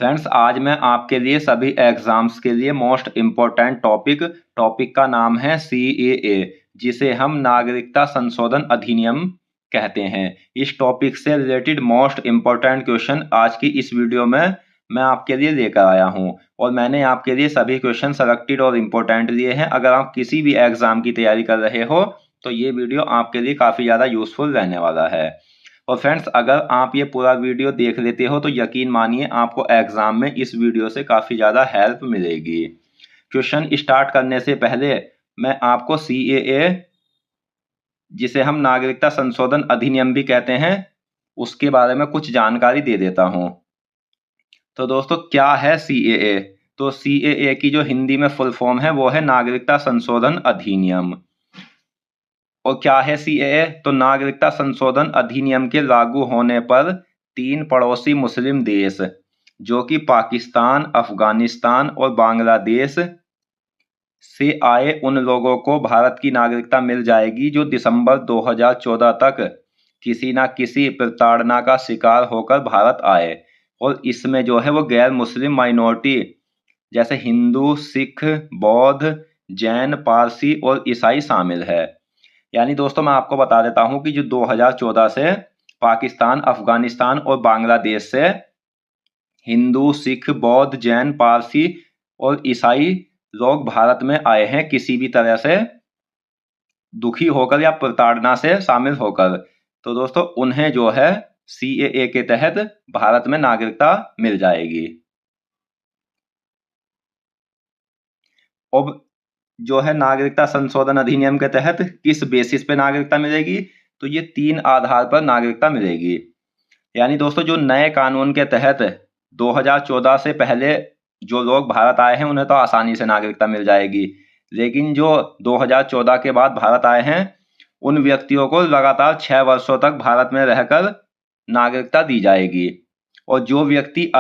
Friends, आज मैं आपके लिए सभी एग्जाम्स के लिए मोस्ट इम्पोर्टेंट टॉपिक का नाम है CAA, जिसे हम नागरिकता संशोधन अधिनियम कहते हैं। इस टॉपिक से रिलेटेड मोस्ट इम्पोर्टेंट क्वेश्चन आज की इस वीडियो में मैं आपके लिए लेकर आया हूं और मैंने आपके लिए सभी क्वेश्चन सेलेक्टेड और इम्पोर्टेंट लिए हैं। अगर आप किसी भी एग्जाम की तैयारी कर रहे हो तो ये वीडियो आपके लिए काफ़ी ज़्यादा यूजफुल रहने वाला है। और फ्रेंड्स, अगर आप ये पूरा वीडियो देख लेते हो तो यकीन मानिए आपको एग्जाम में इस वीडियो से काफ़ी ज़्यादा हेल्प मिलेगी। क्वेश्चन स्टार्ट करने से पहले मैं आपको CAA, जिसे हम नागरिकता संशोधन अधिनियम भी कहते हैं, उसके बारे में कुछ जानकारी दे देता हूं। तो दोस्तों, क्या है CAA? तो CAA की जो हिंदी में फुल फॉर्म है वो है नागरिकता संशोधन अधिनियम। और क्या है CAA? तो नागरिकता संशोधन अधिनियम के लागू होने पर 3 पड़ोसी मुस्लिम देश, जो कि पाकिस्तान, अफगानिस्तान और बांग्लादेश से आए उन लोगों को भारत की नागरिकता मिल जाएगी जो दिसंबर 2014 तक किसी न किसी प्रताड़ना का शिकार होकर भारत आए। और इसमें जो है वो गैर मुस्लिम माइनॉरिटी जैसे हिंदू, सिख, बौद्ध, जैन, पारसी और ईसाई शामिल है। यानी दोस्तों, मैं आपको बता देता हूं कि जो 2014 से पाकिस्तान, अफगानिस्तान और बांग्लादेश से हिंदू, सिख, बौद्ध, जैन, पारसी और ईसाई लोग भारत में आए हैं किसी भी तरह से दुखी होकर या प्रताड़ना से शामिल होकर, तो दोस्तों उन्हें जो है CAA के तहत भारत में नागरिकता मिल जाएगी। अब जो है नागरिकता संशोधन अधिनियम के तहत किस बेसिस पे नागरिकता मिलेगी? तो ये 3 आधार पर नागरिकता मिलेगी। यानी दोस्तों, जो नए कानून के तहत 2014 से पहले जो लोग भारत आए हैं उन्हें तो आसानी से नागरिकता मिल जाएगी, लेकिन जो 2014 के बाद भारत आए हैं उन व्यक्तियों को लगातार 6 वर्षों तक भारत में रहकर नागरिकता दी जाएगी। और जो व्यक्ति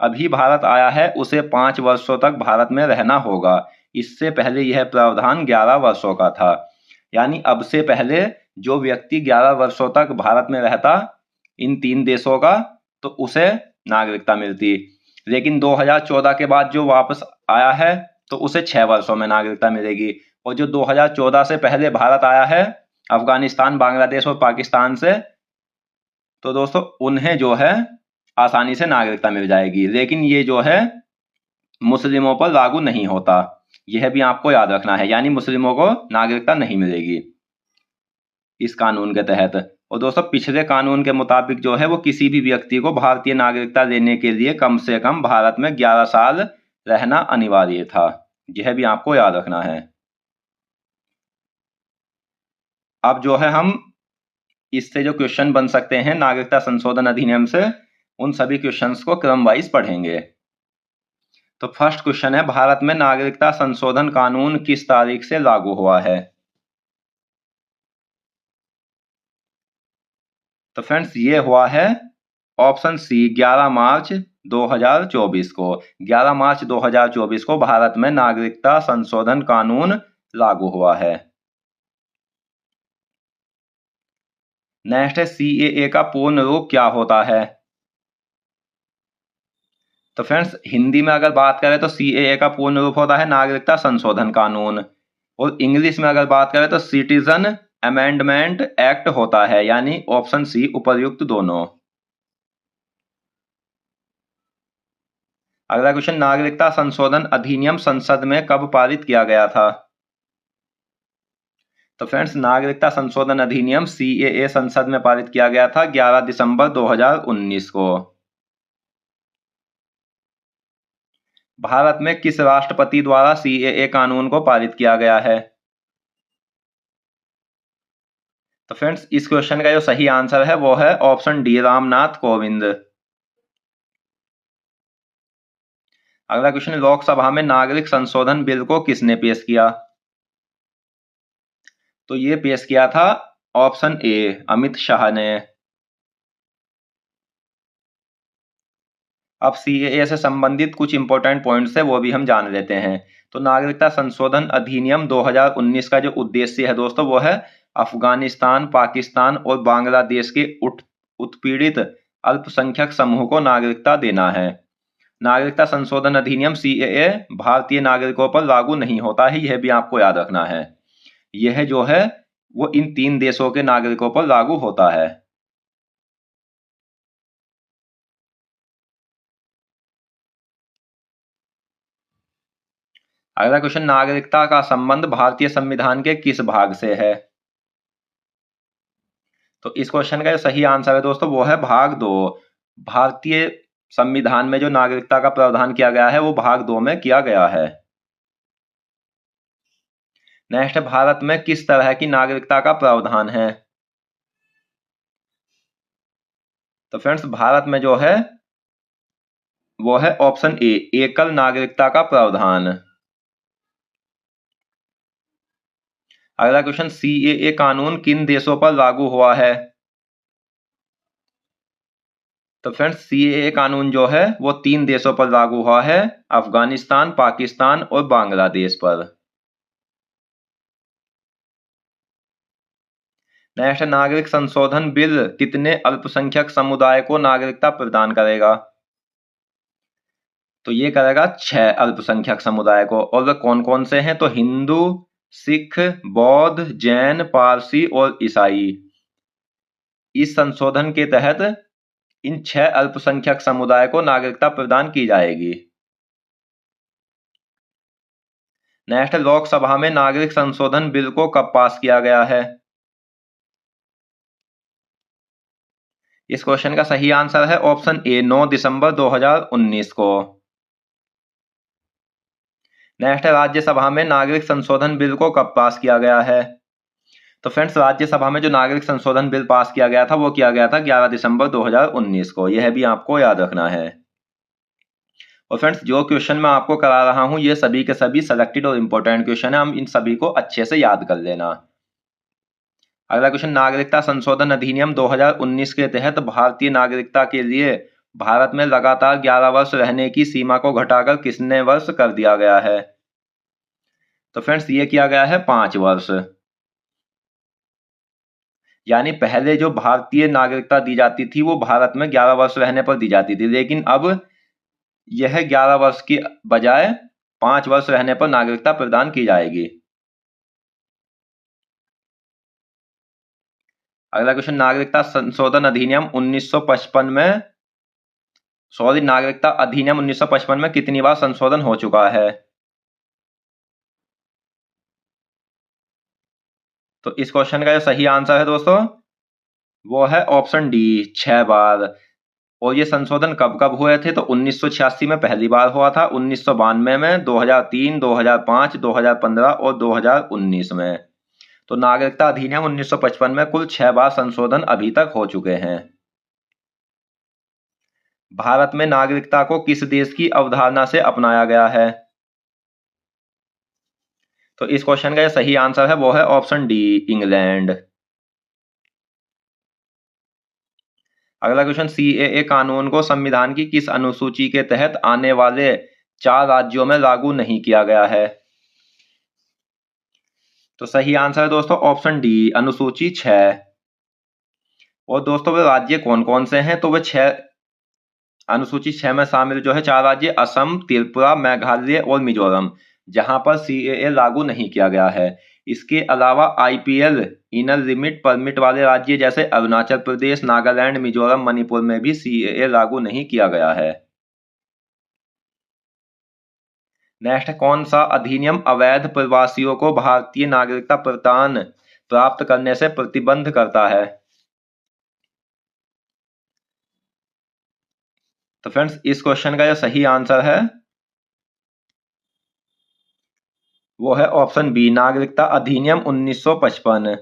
अभी भारत आया है उसे 5 वर्षों तक भारत में रहना होगा। इससे पहले यह प्रावधान 11 वर्षों का था। यानी अब से पहले जो व्यक्ति 11 वर्षों तक भारत में रहता इन 3 देशों का, तो उसे नागरिकता मिलती, लेकिन 2014 के बाद जो वापस आया है तो उसे 6 वर्षों में नागरिकता मिलेगी। और जो 2014 से पहले भारत आया है अफगानिस्तान, बांग्लादेश और पाकिस्तान से, तो दोस्तों उन्हें जो है आसानी से नागरिकता मिल जाएगी, लेकिन ये जो है मुस्लिमों पर लागू नहीं होता, यह भी आपको याद रखना है। यानी मुस्लिमों को नागरिकता नहीं मिलेगी इस कानून के तहत। और दोस्तों, पिछले कानून के मुताबिक जो है वो किसी भी व्यक्ति को भारतीय नागरिकता लेने के लिए कम से कम भारत में 11 साल रहना अनिवार्य था, यह भी आपको याद रखना है। अब जो है हम इससे जो क्वेश्चन बन सकते हैं नागरिकता संशोधन अधिनियम से, उन सभी क्वेश्चंस को क्रम वाइज पढ़ेंगे। तो फर्स्ट क्वेश्चन है, भारत में नागरिकता संशोधन कानून किस तारीख से लागू हुआ है? तो फ्रेंड्स, ये हुआ है ऑप्शन सी 11 मार्च 2024 को। 11 मार्च 2024 को भारत में नागरिकता संशोधन कानून लागू हुआ है। नेक्स्ट है, CAA का पूर्ण रूप क्या होता है? तो फ्रेंड्स, हिंदी में अगर बात करें तो CAA का पूर्ण रूप होता है नागरिकता संशोधन कानून, और इंग्लिश में अगर बात करें तो सिटीजन अमेंडमेंट एक्ट होता है। यानी ऑप्शन सी उपर्युक्त दोनों। अगला क्वेश्चन, नागरिकता संशोधन अधिनियम संसद में कब पारित किया गया था? तो फ्रेंड्स, नागरिकता संशोधन अधिनियम CAA संसद में पारित किया गया था 11 दिसंबर 2019 को। भारत में किस राष्ट्रपति द्वारा CAA कानून को पारित किया गया है? तो फ्रेंड्स, इस क्वेश्चन का जो सही आंसर है वो है ऑप्शन डी, रामनाथ कोविंद। अगला क्वेश्चन, लोकसभा में नागरिक संशोधन बिल को किसने पेश किया? तो ये पेश किया था ऑप्शन ए, अमित शाह ने। अब CAA से संबंधित कुछ इंपॉर्टेंट पॉइंट्स है वो भी हम जान लेते हैं। तो नागरिकता संशोधन अधिनियम 2019 का जो उद्देश्य है दोस्तों वो है अफगानिस्तान, पाकिस्तान और बांग्लादेश के उत्पीड़ित अल्पसंख्यक समूह को नागरिकता देना है। नागरिकता संशोधन अधिनियम CAA भारतीय नागरिकों पर लागू नहीं होता है, यह भी आपको याद रखना है। यह जो है वो इन 3 देशों के नागरिकों पर लागू होता है। अगला क्वेश्चन, नागरिकता का संबंध भारतीय संविधान के किस भाग से है? तो इस क्वेश्चन का जो सही आंसर है दोस्तों वो है भाग 2। भारतीय संविधान में जो नागरिकता का प्रावधान किया गया है वो भाग 2 में किया गया है। नेक्स्ट, भारत में किस तरह की नागरिकता का प्रावधान है? तो फ्रेंड्स भारत में जो है वो है ऑप्शन ए, एकल नागरिकता का प्रावधान। अगला क्वेश्चन, CAA कानून किन देशों पर लागू हुआ है? तो फ्रेंड्स CAA कानून जो है वो 3 देशों पर लागू हुआ है, अफगानिस्तान, पाकिस्तान और बांग्लादेश पर। नेक्स्ट, नागरिक संशोधन बिल कितने अल्पसंख्यक समुदाय को नागरिकता प्रदान करेगा? तो ये करेगा 6 अल्पसंख्यक समुदाय को। और वे कौन कौन से हैं? तो हिंदू, सिख, बौद्ध, जैन, पारसी और ईसाई। इस संशोधन के तहत इन 6 अल्पसंख्यक समुदाय को नागरिकता प्रदान की जाएगी। नेक्स्ट, लोकसभा में नागरिक संशोधन बिल को कब पास किया गया है? इस क्वेश्चन का सही आंसर है ऑप्शन ए, 9 दिसंबर 2019 को। नेक्स्ट, राज्यसभा में नागरिक संशोधन बिल को कब पास किया गया है? तो फ्रेंड्स राज्यसभा में जो नागरिक संशोधन बिल पास किया गया था वो किया गया था 11 दिसंबर 2019 को। यह भी आपको याद रखना है। और फ्रेंड्स जो क्वेश्चन मैं आपको करा रहा हूं ये सभी के सभी सेलेक्टेड और इंपॉर्टेंट क्वेश्चन है, हम इन सभी को अच्छे से याद कर लेना। अगला क्वेश्चन, नागरिकता संशोधन अधिनियम 2019 के तहत भारतीय नागरिकता के लिए भारत में लगातार 11 वर्ष रहने की सीमा को घटाकर कितने वर्ष कर दिया गया है? तो फ्रेंड्स ये किया गया है 5 वर्ष। यानी पहले जो भारतीय नागरिकता दी जाती थी वो भारत में 11 वर्ष रहने पर दी जाती थी, लेकिन अब यह 11 वर्ष की बजाय 5 वर्ष रहने पर नागरिकता प्रदान की जाएगी। अगला क्वेश्चन, नागरिकता संशोधन अधिनियम 1955 में नागरिकता अधिनियम 1955 में कितनी बार संशोधन हो चुका है? तो इस क्वेश्चन का जो सही आंसर है दोस्तों वो है ऑप्शन डी, 6 बार। और ये संशोधन कब कब हुए थे? तो 1986 में पहली बार हुआ था, 1992 में, 2003, 2005, 2015 और 2019 में। तो नागरिकता अधिनियम 1955 में कुल 6 बार संशोधन अभी तक हो चुके हैं। भारत में नागरिकता को किस देश की अवधारणा से अपनाया गया है? तो इस क्वेश्चन का जो सही आंसर है वो है ऑप्शन डी, इंग्लैंड। अगला क्वेश्चन, CAA कानून को संविधान की किस अनुसूची के तहत आने वाले 4 राज्यों में लागू नहीं किया गया है? तो सही आंसर है दोस्तों ऑप्शन डी, अनुसूची 6। और दोस्तों वे राज्य कौन कौन से हैं? तो वे 6 अनुसूची 6 में शामिल जो है 4 राज्य असम, त्रिपुरा, मेघालय और मिजोरम, जहां पर CAA लागू नहीं किया गया है। इसके अलावा IPL इनर लिमिट परमिट वाले राज्य जैसे अरुणाचल प्रदेश, नागालैंड, मिजोरम, मणिपुर में भी CAA लागू नहीं किया गया है। नेक्स्ट, कौन सा अधिनियम अवैध प्रवासियों को भारतीय नागरिकता प्रदान प्राप्त करने से प्रतिबंध करता है? तो फ्रेंड्स इस क्वेश्चन का जो सही आंसर है वो है ऑप्शन बी, नागरिकता अधिनियम 1955।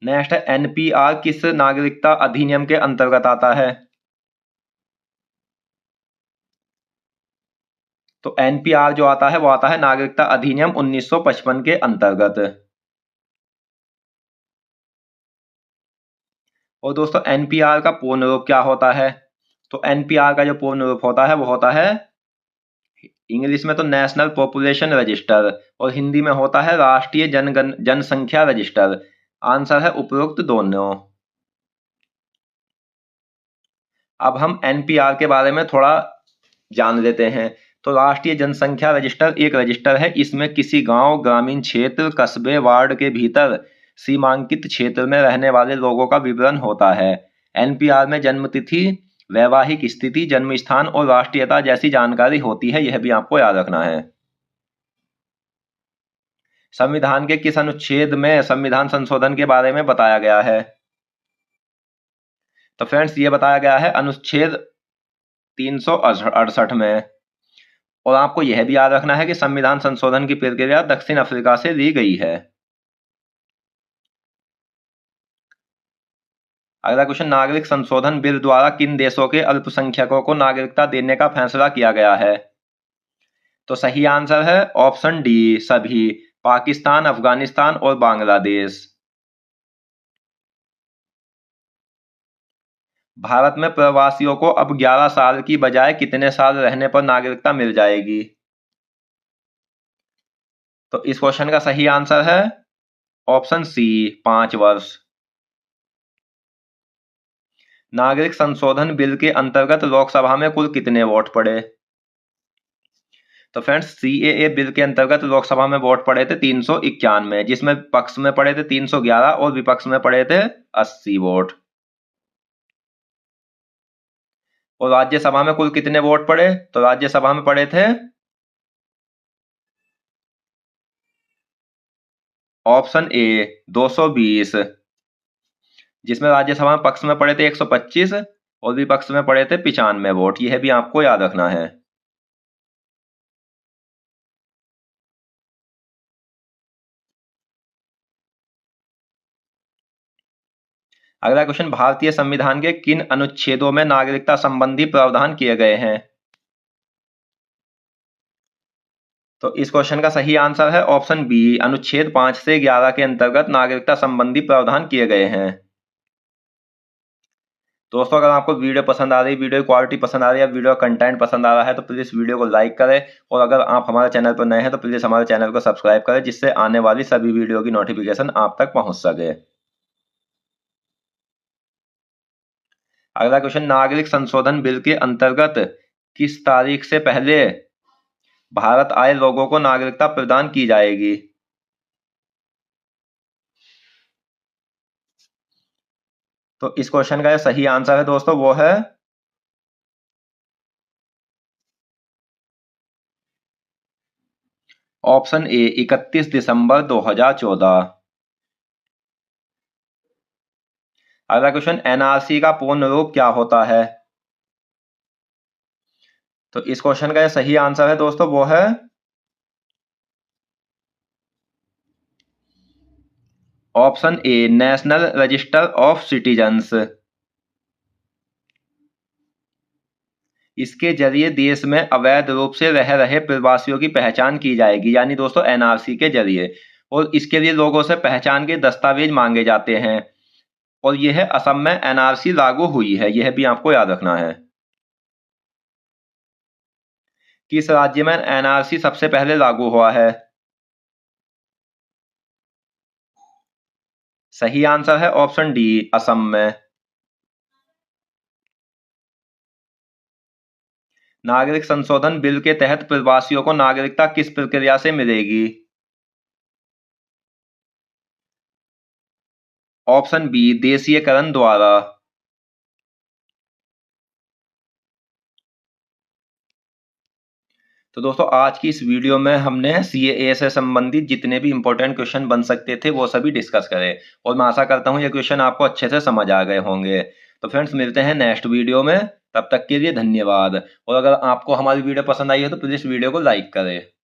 नेक्स्ट है, NPR किस नागरिकता अधिनियम के अंतर्गत आता है? तो NPR जो आता है वो आता है नागरिकता अधिनियम 1955 के अंतर्गत। और दोस्तों NPR का पूर्ण रूप क्या होता है? तो NPR का जो पूर्ण रूप होता है वो होता है इंग्लिश में तो नेशनल पॉपुलेशन रजिस्टर और हिंदी में होता है राष्ट्रीय जनसंख्या रजिस्टर। आंसर है उपरोक्त दोनों। अब हम एनपीआर के बारे में थोड़ा जान लेते हैं। तो राष्ट्रीय जनसंख्या रजिस्टर एक रजिस्टर है। इसमें किसी गांव, ग्रामीण क्षेत्र, कस्बे, वार्ड के भीतर सीमांकित क्षेत्र में रहने वाले लोगों का विवरण होता है। एनपीआर में जन्म तिथि, वैवाहिक स्थिति, जन्म स्थान और राष्ट्रीयता जैसी जानकारी होती है। यह भी आपको याद रखना है। संविधान के किस अनुच्छेद में संविधान संशोधन के बारे में बताया गया है? तो फ्रेंड्स, ये बताया गया है अनुच्छेद 368 में। और आपको यह भी याद रखना है कि संविधान संशोधन की प्रक्रिया दक्षिण अफ्रीका से ली गई है। अगला क्वेश्चन, नागरिक संशोधन बिल द्वारा किन देशों के अल्पसंख्यकों को नागरिकता देने का फैसला किया गया है? तो सही आंसर है ऑप्शन डी, सभी, पाकिस्तान, अफगानिस्तान और बांग्लादेश। भारत में प्रवासियों को अब 11 साल की बजाय कितने साल रहने पर नागरिकता मिल जाएगी? तो इस क्वेश्चन का सही आंसर है ऑप्शन सी, 5 वर्ष। नागरिक संशोधन बिल के अंतर्गत लोकसभा में कुल कितने वोट पड़े? तो फ्रेंड्स, सीएए बिल के अंतर्गत लोकसभा में वोट पड़े थे 391, जिसमें पक्ष में पड़े थे 311 और विपक्ष में पड़े थे 80 वोट। और राज्यसभा में कुल कितने वोट पड़े? तो राज्यसभा में पड़े थे ऑप्शन ए 220, जिसमें राज्यसभा में पक्ष में पड़े थे 125 और विपक्ष में पड़े थे 95 वोट। यह भी आपको याद रखना है। अगला क्वेश्चन, भारतीय संविधान के किन अनुच्छेदों में नागरिकता संबंधी प्रावधान किए गए हैं? तो इस क्वेश्चन का सही आंसर है ऑप्शन बी, अनुच्छेद 5 से 11 के अंतर्गत नागरिकता संबंधी प्रावधान किए गए हैं। दोस्तों, अगर आपको वीडियो पसंद आ रही, वीडियो क्वालिटी पसंद आ रही है, वीडियो कंटेंट पसंद आ रहा है, तो प्लीज़ वीडियो को लाइक करें। और अगर आप हमारे चैनल पर नए हैं तो प्लीज़ हमारे चैनल को सब्सक्राइब करें, जिससे आने वाली सभी वीडियो की नोटिफिकेशन आप तक पहुंच सके। अगला क्वेश्चन, नागरिक संशोधन बिल के अंतर्गत किस तारीख से पहले भारत आए लोगों को नागरिकता प्रदान की जाएगी? तो इस क्वेश्चन का सही आंसर है दोस्तों, वो है ऑप्शन ए, 31 दिसंबर 2014। अगला क्वेश्चन, एनआरसी का पूर्ण रूप क्या होता है? तो इस क्वेश्चन का सही आंसर है दोस्तों, वो है option A, national register of citizens. इसके जरिए देश में अवैध रूप से रह रहे प्रवासियों की पहचान की जाएगी, यानी दोस्तों एनआरसी के जरिए। और इसके लिए लोगों से पहचान के दस्तावेज मांगे जाते हैं। और यह असम में एनआरसी लागू हुई है, यह भी आपको याद रखना है। किस राज्य में एनआरसी सबसे पहले लागू हुआ है? सही आंसर है ऑप्शन डी, असम में। नागरिक संशोधन बिल के तहत प्रवासियों को नागरिकता किस प्रक्रिया से मिलेगी? ऑप्शन बी, देशीयकरण द्वारा। तो दोस्तों, आज की इस वीडियो में हमने सीएए से संबंधित जितने भी इंपॉर्टेंट क्वेश्चन बन सकते थे वो सभी डिस्कस करें। और मैं आशा करता हूँ ये क्वेश्चन आपको अच्छे से समझ आ गए होंगे। तो फ्रेंड्स, मिलते हैं नेक्स्ट वीडियो में। तब तक के लिए धन्यवाद। और अगर आपको हमारी वीडियो पसंद आई है तो प्लीज़ वीडियो को लाइक करें।